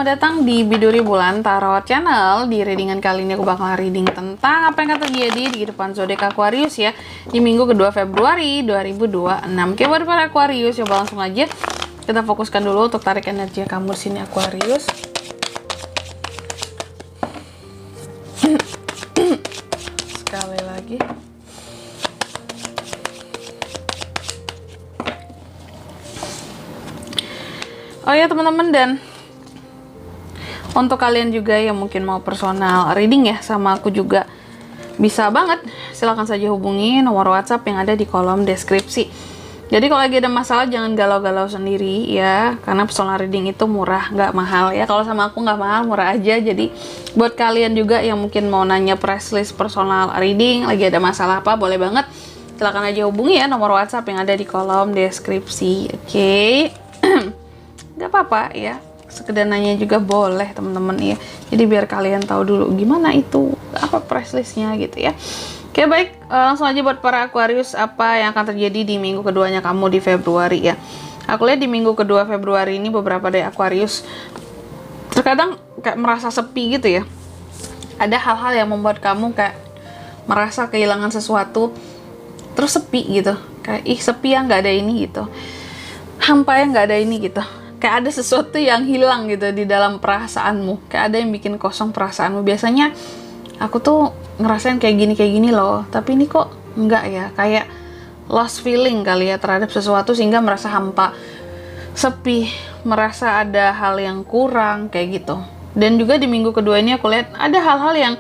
selamat datang di Biduri Bulan Tarot Channel. Di readingan kali ini aku bakal reading tentang apa yang akan terjadi di kehidupan zodiak Aquarius ya di minggu kedua Februari 2026. Oke, buat para Aquarius, coba langsung aja kita fokuskan dulu untuk tarik energi kamu di sini Aquarius. Sekali lagi. Oh ya teman-teman, dan untuk kalian juga yang mungkin mau personal reading ya sama aku juga bisa banget, silahkan saja hubungi nomor WhatsApp yang ada di kolom deskripsi. Jadi kalau lagi ada masalah jangan galau-galau sendiri ya, karena personal reading itu murah, nggak mahal ya. Kalau sama aku nggak mahal, murah aja. Jadi buat kalian juga yang mungkin mau nanya price list personal reading, lagi ada masalah apa, boleh banget, silahkan aja hubungi ya nomor WhatsApp yang ada di kolom deskripsi. Oke. Nggak apa-apa ya, sekedar nanya juga boleh teman-teman ya. Jadi biar kalian tahu dulu gimana itu, apa price listnya gitu ya. Oke baik, langsung aja buat para Aquarius, apa yang akan terjadi di minggu keduanya kamu di Februari ya. Aku lihat di minggu kedua Februari ini beberapa dari Aquarius terkadang kayak merasa sepi gitu ya. Ada hal-hal yang membuat kamu kayak merasa kehilangan sesuatu, terus sepi gitu, kayak ih sepi ya, nggak ada ini gitu, hampa ya, nggak ada ini gitu. Kayak ada sesuatu yang hilang gitu di dalam perasaanmu, kayak ada yang bikin kosong perasaanmu. Biasanya aku tuh ngerasain kayak gini loh, tapi ini kok enggak ya, kayak lost feeling kali ya terhadap sesuatu sehingga merasa hampa, sepi, merasa ada hal yang kurang kayak gitu. Dan juga di minggu kedua ini aku lihat ada hal-hal yang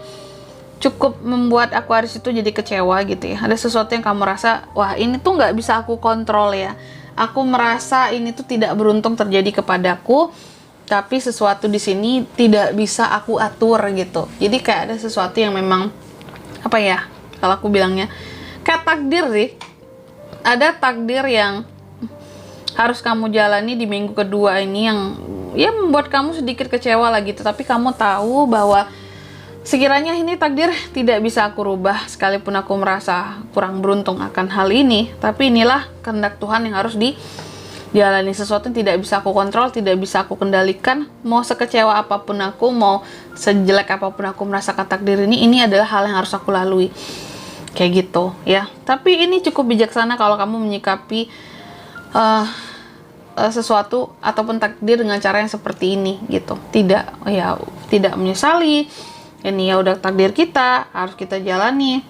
cukup membuat Aquarius itu jadi kecewa gitu ya. Ada sesuatu yang kamu rasa, wah ini tuh nggak bisa aku kontrol ya. Aku merasa ini tuh tidak beruntung terjadi kepadaku, tapi sesuatu di sini tidak bisa aku atur gitu. Jadi kayak ada sesuatu yang memang, apa ya, kalau aku bilangnya kayak takdir sih. Ada takdir yang harus kamu jalani di minggu kedua ini yang ya membuat kamu sedikit kecewa lah gitu. Tapi kamu tahu bahwa sekiranya ini takdir tidak bisa aku rubah, sekalipun aku merasa kurang beruntung akan hal ini, tapi inilah kehendak Tuhan yang harus dijalani. Sesuatu yang tidak bisa aku kontrol, tidak bisa aku kendalikan. Mau sekecewa apapun aku, mau sejelek apapun aku merasakan takdir ini adalah hal yang harus aku lalui. Kayak gitu ya. Tapi ini cukup bijaksana kalau kamu menyikapi sesuatu ataupun takdir dengan cara yang seperti ini gitu. Tidak menyesali. Ini ya udah takdir kita, harus kita jalani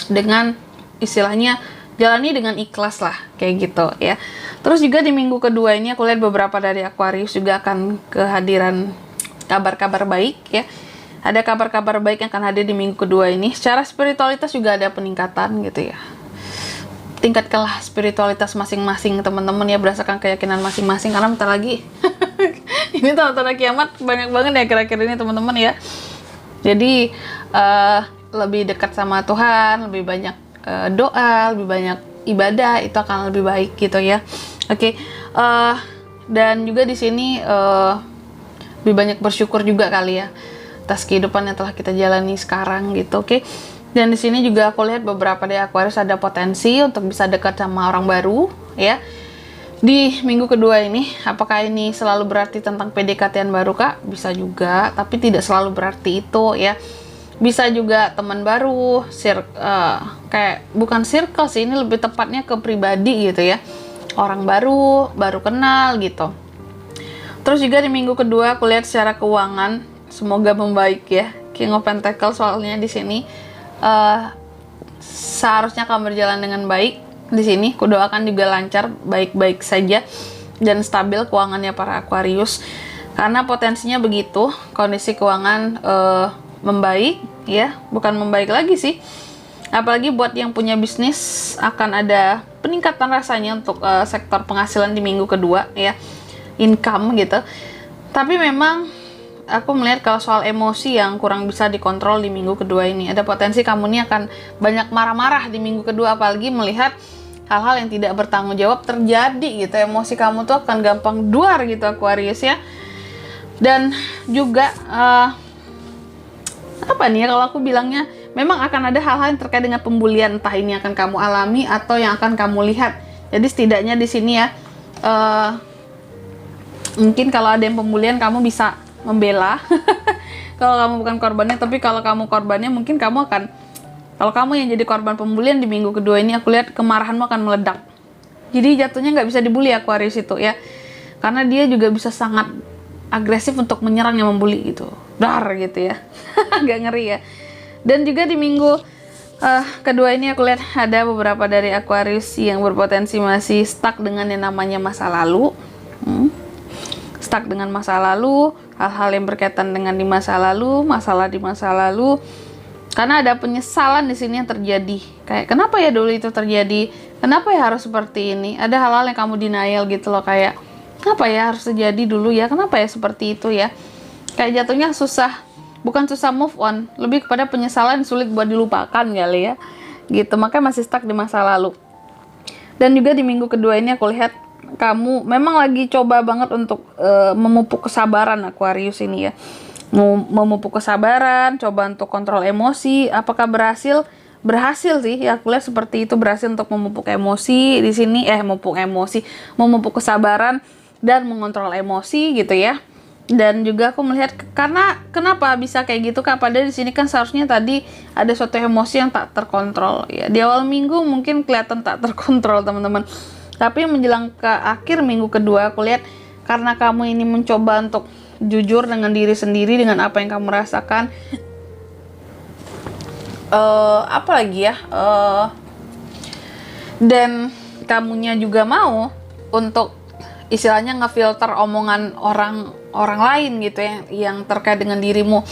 dengan istilahnya jalani dengan ikhlas lah, kayak gitu ya. Terus juga di minggu kedua ini aku lihat beberapa dari Aquarius juga akan kehadiran kabar-kabar baik ya. Ada kabar-kabar baik yang akan hadir di minggu kedua ini. Secara spiritualitas juga ada peningkatan gitu ya. Tingkatkanlah spiritualitas masing-masing teman-teman ya, berdasarkan keyakinan masing-masing, karena bentar lagi ini tanda-tanda kiamat banyak banget ya kira-kira ini teman-teman ya. Jadi lebih dekat sama Tuhan, lebih banyak doa, lebih banyak ibadah, itu akan lebih baik gitu ya. Oke. Dan juga di sini lebih banyak bersyukur juga kali ya atas kehidupan yang telah kita jalani sekarang gitu. Oke. Dan di sini juga aku lihat beberapa dari Aquarius ada potensi untuk bisa dekat sama orang baru ya. Di minggu kedua ini, apakah ini selalu berarti tentang PDKT-an baru kak? Bisa juga, tapi tidak selalu berarti itu ya. Bisa juga teman baru, kayak bukan circle sih, ini lebih tepatnya ke pribadi gitu ya. Orang baru kenal gitu. Terus juga di minggu kedua aku lihat secara keuangan semoga membaik ya. King of Pentacles soalnya di sini seharusnya akan berjalan dengan baik. Di sini kudoakan juga lancar, baik-baik saja dan stabil keuangannya para Aquarius, karena potensinya begitu. Kondisi keuangan membaik ya, bukan membaik lagi sih, apalagi buat yang punya bisnis akan ada peningkatan rasanya untuk sektor penghasilan di minggu kedua ya, income gitu. Tapi memang aku melihat kalau soal emosi yang kurang bisa dikontrol di minggu kedua ini, ada potensi kamu ini akan banyak marah-marah di minggu kedua, apalagi melihat hal-hal yang tidak bertanggung jawab terjadi gitu. Emosi kamu tuh akan gampang duar gitu Aquarius ya. Dan juga apa nih ya kalau aku bilangnya, memang akan ada hal-hal yang terkait dengan pembulian, entah ini akan kamu alami atau yang akan kamu lihat. Jadi setidaknya di sini ya mungkin kalau ada yang pembulian kamu bisa membela. Kalau kamu bukan korbannya, tapi kalau kamu korbannya mungkin kamu akan, kalau kamu yang jadi korban pembulian di minggu kedua ini, aku lihat kemarahanmu akan meledak. Jadi jatuhnya nggak bisa dibully Aquarius itu ya, karena dia juga bisa sangat agresif untuk menyerang yang membuli gitu, dar gitu ya. Agak ngeri ya. Dan juga di minggu kedua ini aku lihat ada beberapa dari Aquarius yang berpotensi masih stuck dengan yang namanya masa lalu. Stuck dengan masa lalu, hal-hal yang berkaitan dengan di masa lalu, masalah di masa lalu. Karena ada penyesalan di sini yang terjadi. Kayak kenapa ya dulu itu terjadi? Kenapa ya harus seperti ini? Ada hal-hal yang kamu denial gitu loh, kayak kenapa ya harus terjadi dulu ya? Kenapa ya seperti itu ya? Kayak jatuhnya susah, bukan susah move on, lebih kepada penyesalan sulit buat dilupakan kali ya. Gitu, makanya masih stuck di masa lalu. Dan juga di minggu kedua ini aku lihat kamu memang lagi coba banget untuk memupuk kesabaran Aquarius ini ya. Memupuk kesabaran, coba untuk kontrol emosi. Apakah berhasil? Berhasil sih ya, aku lihat seperti itu, berhasil untuk memupuk emosi di sini, memupuk kesabaran dan mengontrol emosi gitu ya. Dan juga aku melihat karena kenapa bisa kayak gitu Kak, padahal di sini kan seharusnya tadi ada suatu emosi yang tak terkontrol ya. Di awal minggu mungkin kelihatan tak terkontrol teman-teman, tapi menjelang ke akhir minggu kedua aku lihat karena kamu ini mencoba untuk jujur dengan diri sendiri, dengan apa yang kamu rasakan. Apa lagi ya? Dan kamunya juga mau untuk istilahnya ngefilter omongan orang lain gitu ya, yang terkait dengan dirimu.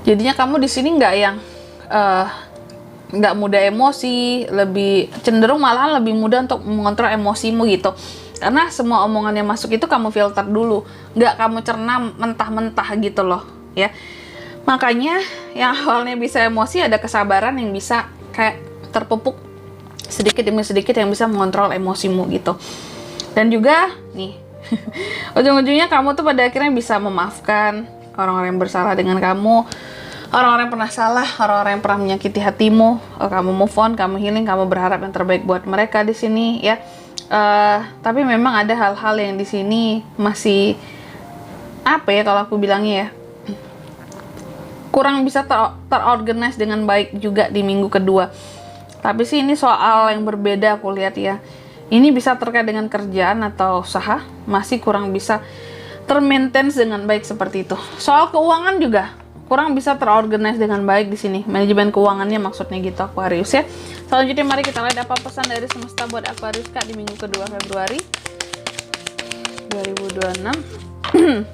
Jadinya kamu di sini nggak mudah emosi, lebih cenderung malahan lebih mudah untuk mengontrol emosimu gitu. Karena semua omongan yang masuk itu kamu filter dulu, nggak kamu cerna mentah-mentah gitu loh ya. Makanya yang awalnya bisa emosi, ada kesabaran yang bisa kayak terpupuk sedikit demi sedikit yang bisa mengontrol emosimu gitu. Dan juga nih ujung-ujungnya kamu tuh pada akhirnya bisa memaafkan orang-orang yang bersalah dengan kamu, orang-orang yang pernah salah, orang-orang yang pernah menyakiti hatimu. Kamu move on, kamu healing, kamu berharap yang terbaik buat mereka di sini ya. Tapi memang ada hal-hal yang di sini masih apa ya, kalau aku bilangnya ya, kurang bisa terorganize dengan baik juga di minggu kedua. Tapi sih ini soal yang berbeda aku lihat ya. Ini bisa terkait dengan kerjaan atau usaha, masih kurang bisa termaintain dengan baik seperti itu. Soal keuangan juga kurang bisa terorganize dengan baik di sini. Manajemen keuangannya maksudnya gitu Aquarius ya. Selanjutnya mari kita lihat apa pesan dari semesta buat Aquarius Kak di minggu kedua Februari 2026.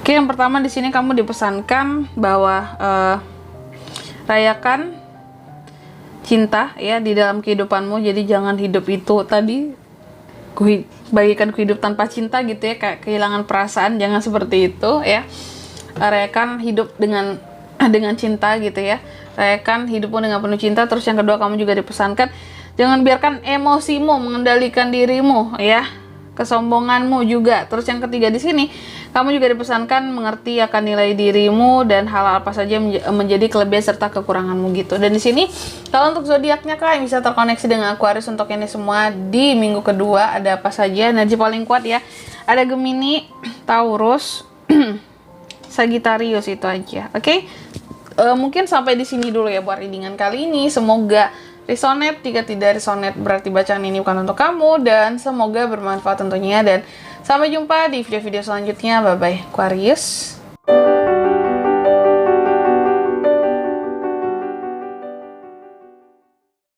Oke, yang pertama di sini kamu dipesankan bahwa rayakan cinta ya di dalam kehidupanmu. Jadi jangan hidup itu tadi bagikan hidup tanpa cinta gitu ya, kayak kehilangan perasaan, jangan seperti itu ya. Rayakan hidup dengan cinta gitu ya. Rayakan hidupmu dengan penuh cinta. Terus yang kedua kamu juga dipesankan jangan biarkan emosimu mengendalikan dirimu ya. Kesombonganmu juga. Terus yang ketiga di sini kamu juga dipesankan mengerti akan nilai dirimu dan hal apa saja menjadi kelebihan serta kekuranganmu gitu. Dan di sini kalau untuk zodiaknya Kak yang bisa terkoneksi dengan Aquarius untuk ini semua di minggu kedua ada apa saja? Energi paling kuat ya. Ada Gemini, Taurus, Sagittarius itu aja. Oke? Mungkin sampai di sini dulu ya buat readingan kali ini. Semoga resonate. Jika tidak resonate berarti bacaan ini bukan untuk kamu, dan semoga bermanfaat tentunya. Dan sampai jumpa di video-video selanjutnya. Bye bye Aquarius.